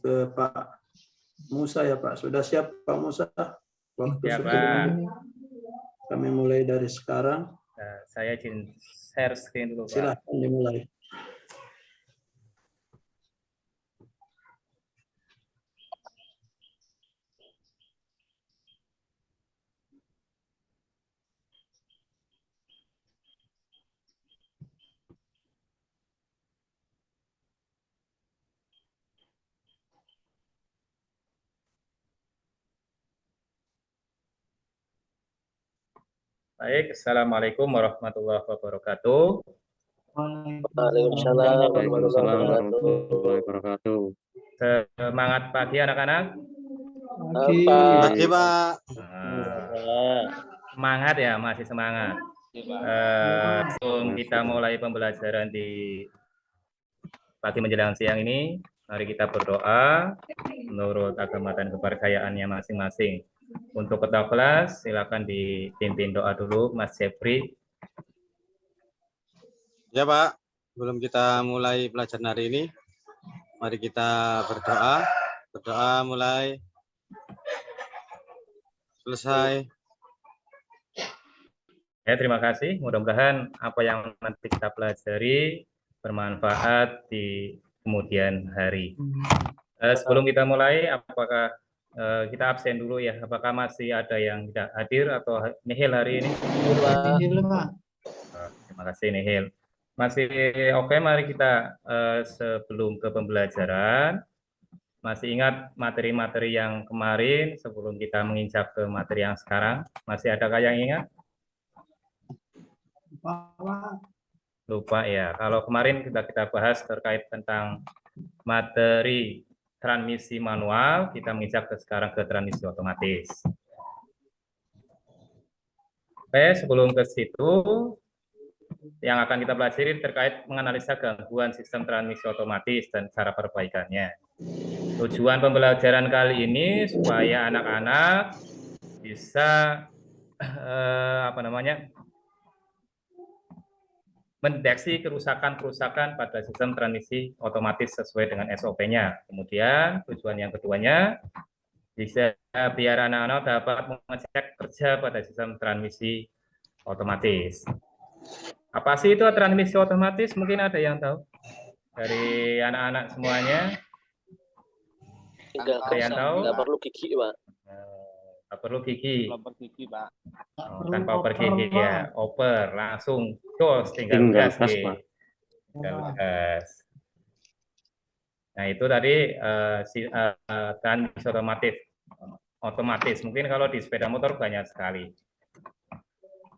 ke Pak Musa ya Pak. Sudah siap Pak Musa? Waktu Ya, sebelum kami mulai dari sekarang. Nah, saya izin share screen dulu Pak. Silahkan dimulai. Baik, Assalamualaikum warahmatullahi wabarakatuh. Waalaikumsalam warahmatullahi wabarakatuh. Semangat pagi anak-anak. Pagi Pak. Semangat ya, masih semangat. Sebelum kita mulai pembelajaran di pagi menjelang siang ini, mari kita berdoa menurut agama dan kepercayaannya masing-masing. Untuk ketua kelas, silakan dipimpin doa dulu, Mas Jeffrey. Ya Pak, sebelum kita mulai pelajaran hari ini, mari kita berdoa. Berdoa mulai, selesai. Ya, terima kasih. Mudah-mudahan apa yang nanti kita pelajari bermanfaat di kemudian hari. Sebelum kita mulai, apakah kita absen dulu ya? Apakah masih ada yang tidak hadir atau nihil hari ini? Terima kasih nihil. Masih oke, mari kita sebelum ke pembelajaran, masih ingat materi-materi yang kemarin sebelum kita menginjak ke materi yang sekarang? Masih adakah yang ingat? Lupa ya. Kalau kemarin kita bahas terkait tentang materi transmisi manual, kita menginjak sekarang ke transmisi otomatis. Oke, sebelum ke situ, yang akan kita pelajari terkait menganalisa gangguan sistem transmisi otomatis dan cara perbaikannya. Tujuan pembelajaran kali ini supaya anak-anak bisa mendeteksi kerusakan-kerusakan pada sistem transmisi otomatis sesuai dengan SOP-nya. Kemudian tujuan yang keduanya bisa biar anak-anak dapat mengecek kerja pada sistem transmisi otomatis. Apa sih itu transmisi otomatis? Mungkin ada yang tahu dari anak-anak semuanya? Ada yang tahu? Nggak perlu gigi, Pak. Nggak perlu gigi. Pak. Tanpa oper gigi ya, oper langsung jos, tinggal gas, tinggal gas. Nah itu tadi transmisi otomatis. Mungkin kalau di sepeda motor banyak sekali.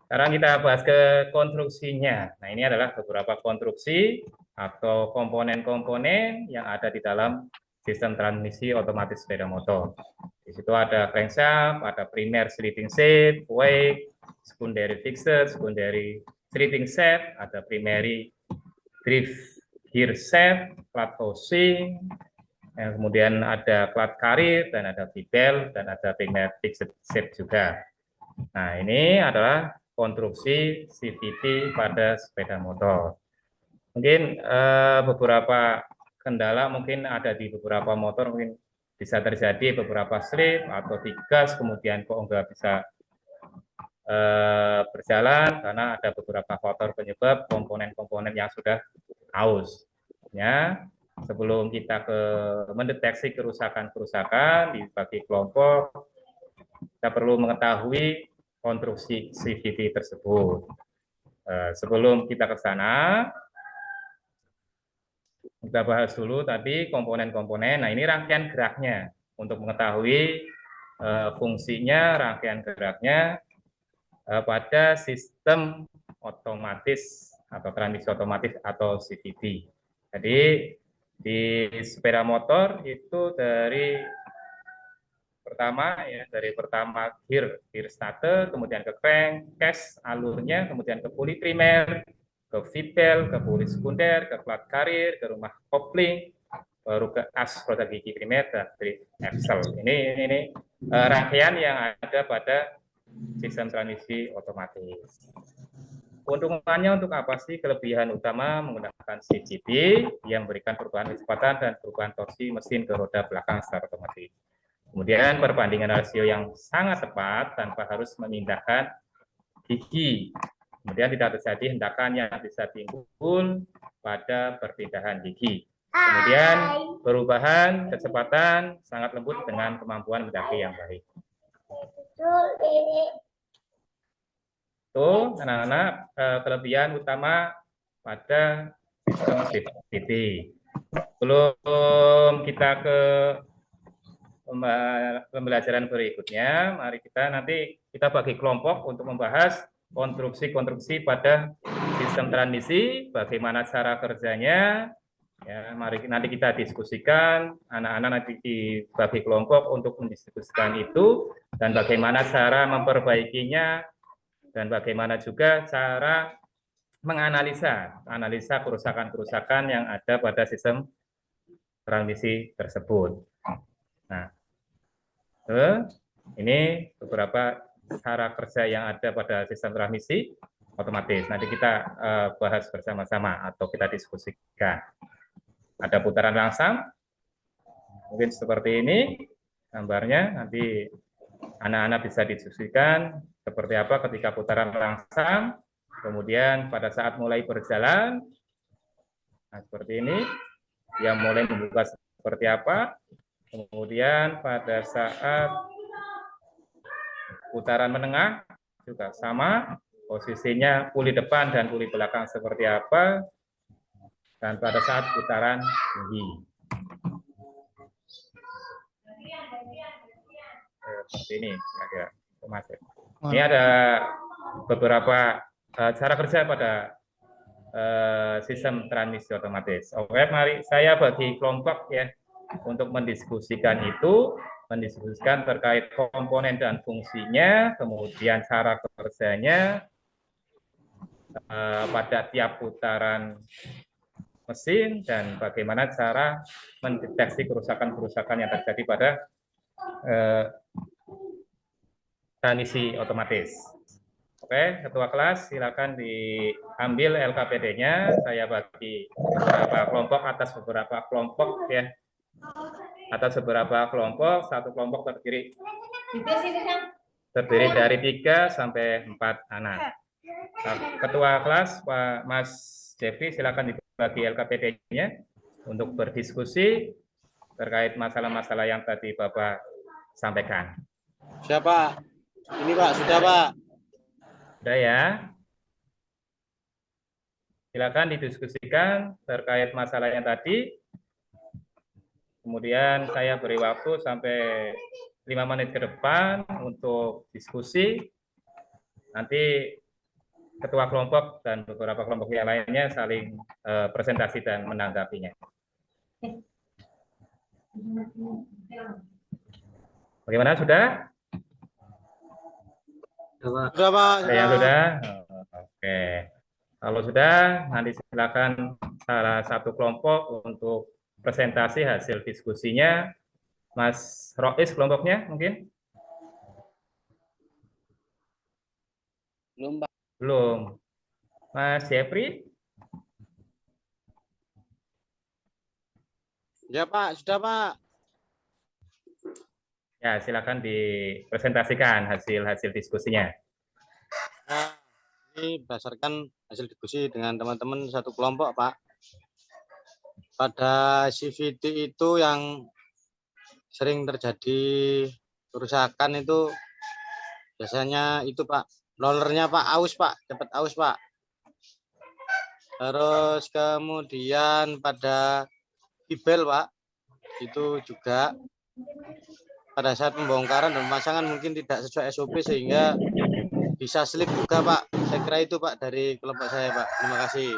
Sekarang kita bahas ke konstruksinya. Nah, ini adalah beberapa konstruksi atau komponen-komponen yang ada di dalam sistem transmisi otomatis sepeda motor. Di situ ada crankshaft, ada primer sliding shaft, wake, secondary fixed, secondary sliding shaft, ada primary drift gear shaft, clutch housing, kemudian ada clutch carrier, dan ada V-belt, dan ada primer fixed shaft juga. Nah, ini adalah konstruksi CVT pada sepeda motor. Mungkin beberapa kendala mungkin ada di beberapa motor, mungkin bisa terjadi beberapa slip atau digas, kemudian kok enggak bisa berjalan karena ada beberapa faktor penyebab komponen-komponen yang sudah aus. Ya, sebelum kita mendeteksi kerusakan-kerusakan di bagi kelompok, kita perlu mengetahui konstruksi CVT tersebut. Sebelum kita ke sana, kita bahas dulu tadi komponen-komponen. Nah, ini rangkaian geraknya. Untuk mengetahui fungsinya, rangkaian geraknya pada sistem otomatis atau transmisi otomatis atau CVT. Jadi, di sepeda motor itu dari pertama gear starter, kemudian ke crank, case alurnya, kemudian ke puli primer, ke V-belt, ke puli sekunder, ke clutch carrier, ke rumah kopling, baru ke as roda gigi primer dan drift axle. Ini rangkaian yang ada pada sistem transmisi otomatis. Keuntungannya untuk apa sih? Kelebihan utama menggunakan CVT yang memberikan perubahan kecepatan dan perubahan torsi mesin ke roda belakang secara otomatis. Kemudian perbandingan rasio yang sangat tepat tanpa harus memindahkan gigi. Kemudian tidak terjadi hentakan yang bisa timbul pada perpindahan gigi. Kemudian perubahan kecepatan sangat lembut dengan kemampuan mendaki yang baik. Itu anak-anak kelebihan utama pada sistem CVT. Belum kita ke pembelajaran berikutnya, mari nanti kita bagi kelompok untuk membahas konstruksi-konstruksi pada sistem transmisi, bagaimana cara kerjanya. Ya, mari nanti kita diskusikan, anak-anak nanti dibagi kelompok untuk mendiskusikan itu dan bagaimana cara memperbaikinya dan bagaimana juga cara menganalisa kerusakan-kerusakan yang ada pada sistem transmisi tersebut. Nah, ini beberapa cara kerja yang ada pada sistem transmisi otomatis. Nanti kita bahas bersama-sama atau kita diskusikan. Ada putaran langsam, mungkin seperti ini gambarnya. Nanti anak-anak bisa diskusikan seperti apa ketika putaran langsam, kemudian pada saat mulai berjalan, nah seperti ini, yang mulai membuka seperti apa, kemudian pada saat putaran menengah juga sama, posisinya puli depan dan puli belakang seperti apa, dan pada saat putaran tinggi. Seperti ini, agak otomatis. Ini ada beberapa cara kerja pada sistem transmisi otomatis. Oke, mari saya bagi kelompok ya untuk mendiskusikan itu, mendiskusikan terkait komponen dan fungsinya, kemudian cara kerjanya pada tiap putaran mesin dan bagaimana cara mendeteksi kerusakan-kerusakan yang terjadi pada transmisi otomatis. Oke, ketua kelas silakan diambil LKPD-nya. Saya bagi beberapa kelompok atas beberapa kelompok ya. Atas beberapa kelompok, satu kelompok terdiri dari 3 sampai 4 anak. Ketua kelas Pak Mas Jeffrey silakan dibagi LKPD-nya untuk berdiskusi terkait masalah-masalah yang tadi Bapak sampaikan. Siapa? Ini Pak, sudah Pak. Sudah ya. Silakan didiskusikan terkait masalah yang tadi. Kemudian saya beri waktu sampai 5 menit ke depan untuk diskusi. Nanti ketua kelompok dan beberapa kelompok yang lainnya saling presentasi dan menanggapinya. Bagaimana, sudah? Sudah Pak. Ada yang sudah? Oke. Kalau sudah, nanti silakan salah satu kelompok untuk presentasi hasil diskusinya. Mas Rois kelompoknya mungkin? Belum Pak. Belum. Mas Jeffrey? Ya Pak, sudah Pak. Ya, silakan dipresentasikan hasil diskusinya. Nah, ini berdasarkan hasil diskusi dengan teman-teman satu kelompok Pak. Pada CVT itu yang sering terjadi kerusakan itu biasanya itu Pak, rollernya Pak aus Pak, cepat aus Pak. Terus kemudian pada kibel Pak, itu juga pada saat pembongkaran dan pemasangan mungkin tidak sesuai SOP sehingga bisa slip juga Pak. Saya kira itu Pak dari kelompok saya Pak. Terima kasih.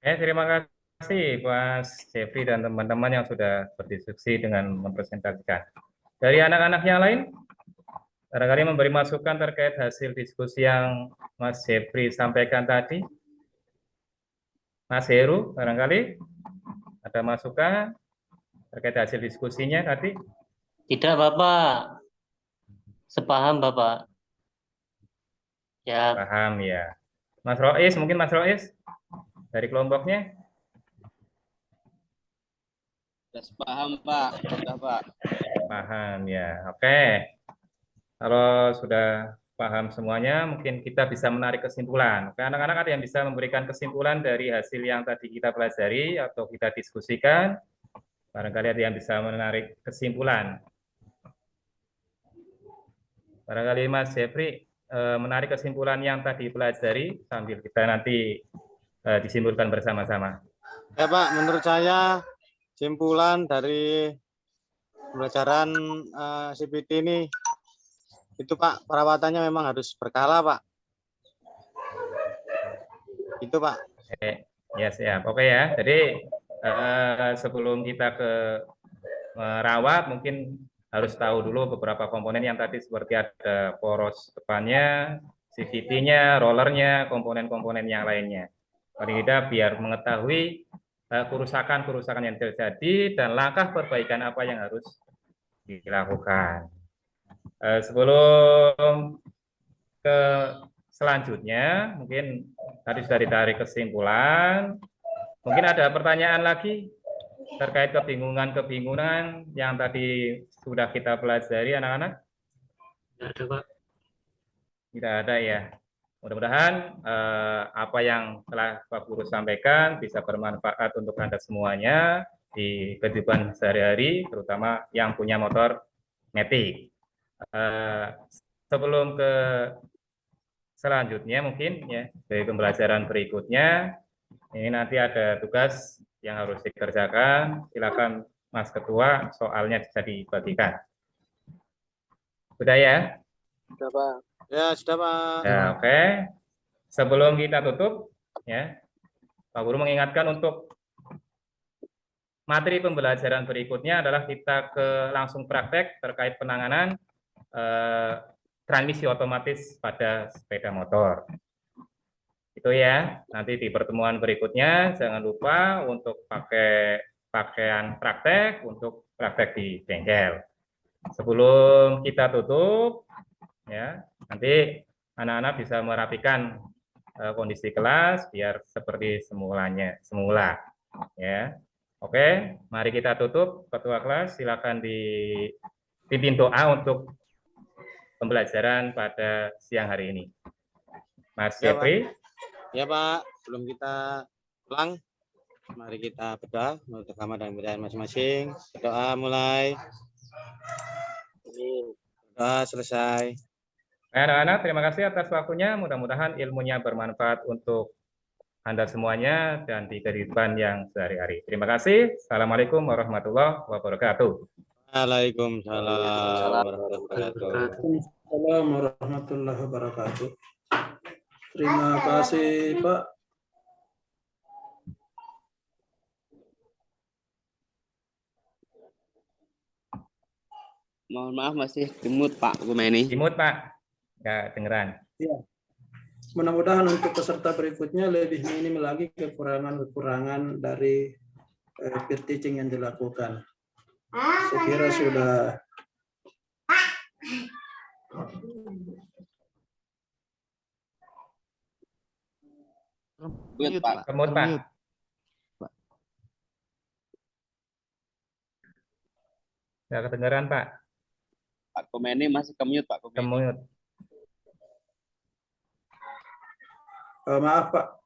Terima kasih Mas Jeffrey dan teman-teman yang sudah berdiskusi dengan mempresentasikan. Dari anak-anak yang lain, barangkali memberi masukan terkait hasil diskusi yang Mas Jeffrey sampaikan tadi. Mas Heru, barangkali ada masukan terkait hasil diskusinya tadi? Tidak Bapak, sepaham Bapak. Ya, Paham ya. Mas Rois, mungkin Mas Rois dari kelompoknya? Paham Pak, sudah Pak. Paham ya. Oke. Kalau sudah paham semuanya, mungkin kita bisa menarik kesimpulan. Oke, anak-anak ada yang bisa memberikan kesimpulan dari hasil yang tadi kita pelajari atau kita diskusikan? Barangkali ada yang bisa menarik kesimpulan. Barangkali Mas Jeffrey menarik kesimpulan yang tadi pelajari sambil kita nanti disimpulkan bersama-sama. Ya Pak, menurut saya simpulan dari pembelajaran CPT ini itu Pak, perawatannya memang harus berkala Pak. Itu Pak. Ya siap. Oke ya. Jadi sebelum kita ke merawat, mungkin harus tahu dulu beberapa komponen yang tadi seperti ada poros depannya, CVT-nya, rollernya, komponen-komponen yang lainnya. Paling tidak biar mengetahui kerusakan-kerusakan yang terjadi dan langkah perbaikan apa yang harus dilakukan. Sebelum ke selanjutnya, mungkin tadi sudah ditarik kesimpulan. Mungkin ada pertanyaan lagi terkait kebingungan yang tadi sudah kita pelajari, anak-anak? tidak ada Pak. Tidak ada ya. Mudah-mudahan apa yang telah Pak Guru sampaikan bisa bermanfaat untuk Anda semuanya di kehidupan sehari-hari, terutama yang punya motor metik. Sebelum ke selanjutnya mungkin ya dari pembelajaran berikutnya ini nanti ada tugas yang harus dikerjakan. Silakan Mas Ketua, soalnya bisa dibagikan. Sudah ya? Sudah Pak. Ya sudah Pak. Ya, oke. Sebelum kita tutup, ya Pak Guru mengingatkan untuk materi pembelajaran berikutnya adalah kita langsung praktek terkait penanganan transmisi otomatis pada sepeda motor. Itu ya, nanti di pertemuan berikutnya jangan lupa untuk pakai pakaian praktek untuk praktek di bengkel. Sebelum kita tutup, ya nanti anak-anak bisa merapikan kondisi kelas biar seperti semula. Ya, oke, mari kita tutup. Ketua kelas silakan dipimpin doa untuk pembelajaran pada siang hari ini. Mas Ya, Jeffrey. Ya Pak, sebelum kita pulang, mari kita berdoa menurut agama dan budaya masing-masing. Berdoa mulai. Berdoa selesai. Anak-anak, terima kasih atas waktunya. Mudah-mudahan ilmunya bermanfaat untuk Anda semuanya dan di kehidupan yang sehari-hari. Terima kasih. Assalamualaikum warahmatullahi wabarakatuh. Waalaikumsalam warahmatullahi wabarakatuh. Waalaikumsalam warahmatullahi wabarakatuh. Terima kasih Pak. Mohon maaf masih dimut Pak Kumeni. Dimut Pak, nggak dengeran. Ya. Mudah-mudahan untuk peserta berikutnya lebih minim lagi kekurangan-kekurangan dari peer teaching yang dilakukan. Saya kira sudah Mute, Pak. Kemut Pak. Nggak kedengeran Pak. Pak Kumeni masih ke-mute Pak Kumeni. Kemut. maaf Pak.